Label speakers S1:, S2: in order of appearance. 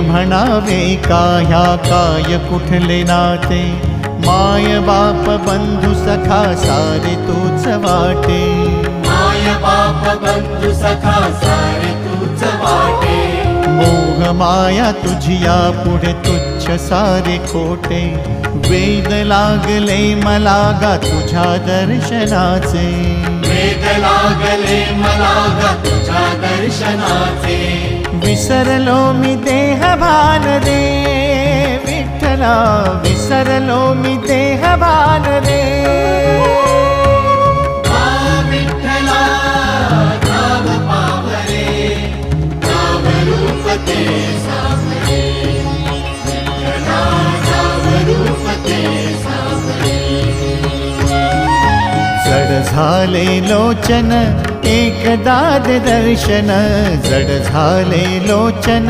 S1: म्हणावे काह्या काय कुठले नाते, माय बाप बंधू सखा सारे तूच वाटे,
S2: माय बाप बंधू सखा सारे तूच वाटे,
S1: मोह माया तुझिया पुढे तुच्छ सारे खोटे, वेद लागले मला गा तुझ्या दर्शनाचे,
S2: वेद लागले मला गा तुझ्या दर्शनाचे,
S1: विसरलो मी देह भान रे विठ्ठला, विसरलो मी देह भान रे,
S2: विठ्ठला नाव पावरे, नाव रूप ते सावरे, विठ्ठला नाव रूप ते सावरे,
S1: जड झाले लोचन एकदा दे दर्शन, जड झाले लोचन